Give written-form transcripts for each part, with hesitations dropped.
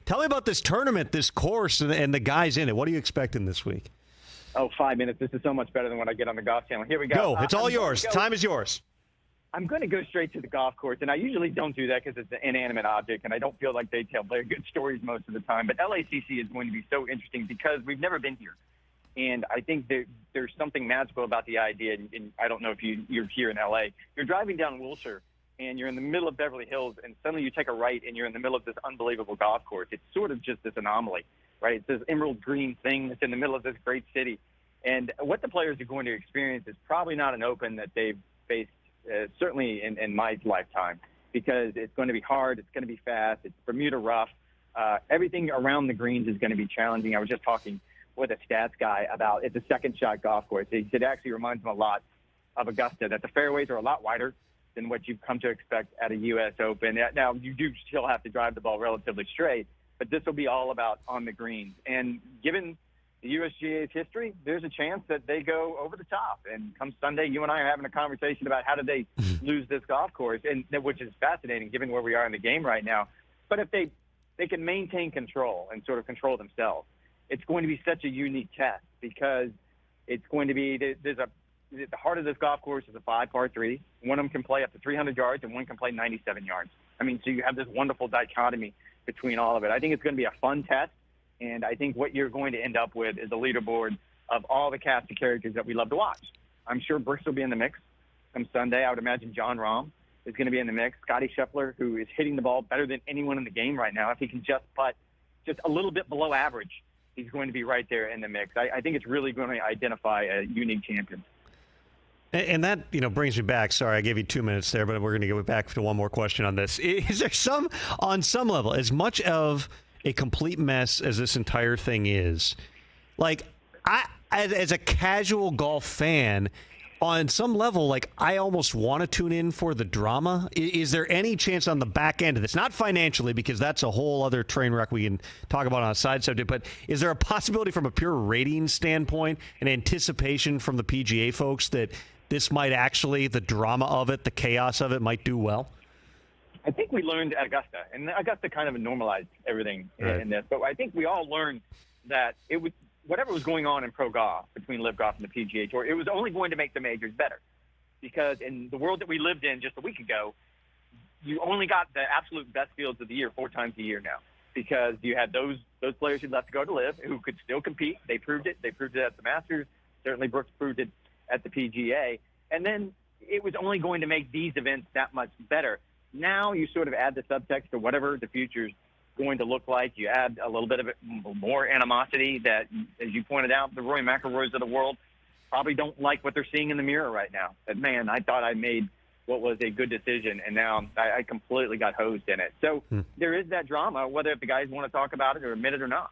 Tell me about this tournament, this course, and the guys in it. What are you expecting this week? Oh, 5 minutes. This is so much better than what I get on the Golf Channel. Here we go. Go. It's all yours. Time is yours. I'm going to go straight to the golf course, and I usually don't do that because it's an inanimate object, and I don't feel like they tell very good stories most of the time. But L.A.C.C is going to be so interesting because we've never been here. And I think there's something magical about the idea, and I don't know if you're here in L.A. You're driving down Wilshire, and you're in the middle of Beverly Hills, and suddenly you take a right, and you're in the middle of this unbelievable golf course. It's sort of just this anomaly, right? It's this emerald green thing that's in the middle of this great city. And what the players are going to experience is probably not an Open that they've faced, certainly in my lifetime, because it's going to be hard, it's going to be fast, it's Bermuda rough. Everything around the greens is going to be challenging. I was just talking with a stats guy about it's a second shot golf course. He said it actually reminds him a lot of Augusta, that the fairways are a lot wider than what you've come to expect at a U.S. Open. Now, you do still have to drive the ball relatively straight, but this will be all about on the greens. And given the USGA's history, there's a chance that they go over the top. And come Sunday, you and I are having a conversation about how did they lose this golf course, and which is fascinating given where we are in the game right now. But if they can maintain control and sort of control themselves, it's going to be such a unique test because it's going to be the heart of this golf course is a 5-par 3. One of them can play up to 300 yards and one can play 97 yards. I mean, so you have this wonderful dichotomy between all of it. I think it's going to be a fun test, and I think what you're going to end up with is a leaderboard of all the cast of characters that we love to watch. I'm sure Brooks will be in the mix come Sunday. I would imagine John Rahm is going to be in the mix. Scotty Scheffler, who is hitting the ball better than anyone in the game right now, if he can just putt just a little bit below average, he's going to be right there in the mix. I think it's really going to identify a unique champion. And that, brings me back. Sorry, I gave you 2 minutes there, but we're going to go back to one more question on this. Is there on some level, as much of a complete mess as this entire thing is, like, as a casual golf fan, on some level, like, I almost want to tune in for the drama. Is there any chance on the back end of this? Not financially, because that's a whole other train wreck we can talk about on a side subject, but is there a possibility from a pure ratings standpoint and anticipation from the PGA folks that this might actually, the drama of it, the chaos of it, might do well? I think we learned at Augusta, and Augusta kind of normalized everything in this, but I think we all learned that it was whatever was going on in pro golf between LIV Golf and the PGA Tour, it was only going to make the majors better. Because in the world that we lived in just a week ago, you only got the absolute best fields of the year 4 times a year now. Because you had those players who left to go to LIV who could still compete. They proved it. They proved it at the Masters. Certainly Brooks proved it at the PGA. And then it was only going to make these events that much better. Now you sort of add the subtext to whatever the future's going to look like. You add a little bit of it, more animosity that, as you pointed out, the Rory McIlroys of the world probably don't like what they're seeing in the mirror right now. That, man, I thought I made what was a good decision, and now I completely got hosed in it. So there is that drama, whether if the guys want to talk about it or admit it or not.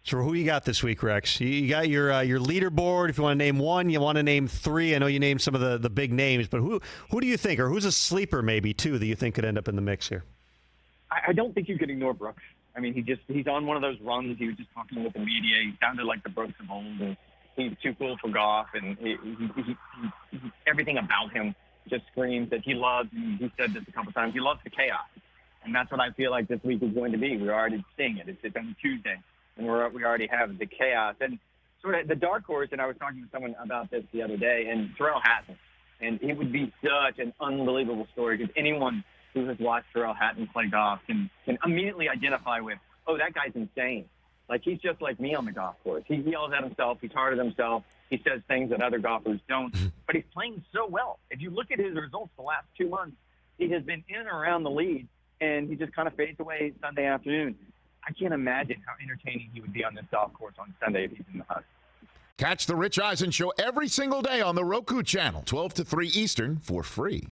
So who you got this week, Rex? You got your leaderboard. If you want to name one, you want to name 3. I know you named some of the big names, but who do you think, or who's a sleeper maybe too that you think could end up in the mix here? I don't think you could ignore Brooks. I mean, he's on one of those runs. He was just talking with the media. He sounded like the Brooks of old. And he's too cool for golf, and he everything about him just screams that he loves. And he said this a couple times. He loves the chaos, and that's what I feel like this week is going to be. We're already seeing it. It's on Tuesday, and we already have the chaos and sort of the dark horse. And I was talking to someone about this the other day, and Tyrrell Hatton, and it would be such an unbelievable story because anyone who has watched Tyrrell Hatton play golf can immediately identify with, oh, that guy's insane. Like, he's just like me on the golf course. He yells at himself. He's hard at himself. He says things that other golfers don't. But he's playing so well. If you look at his results the last 2 months, he has been in and around the lead, and he just kind of fades away Sunday afternoon. I can't imagine how entertaining he would be on this golf course on Sunday if he's in the hunt. Catch the Rich Eisen Show every single day on the Roku channel, 12 to 3 Eastern, for free.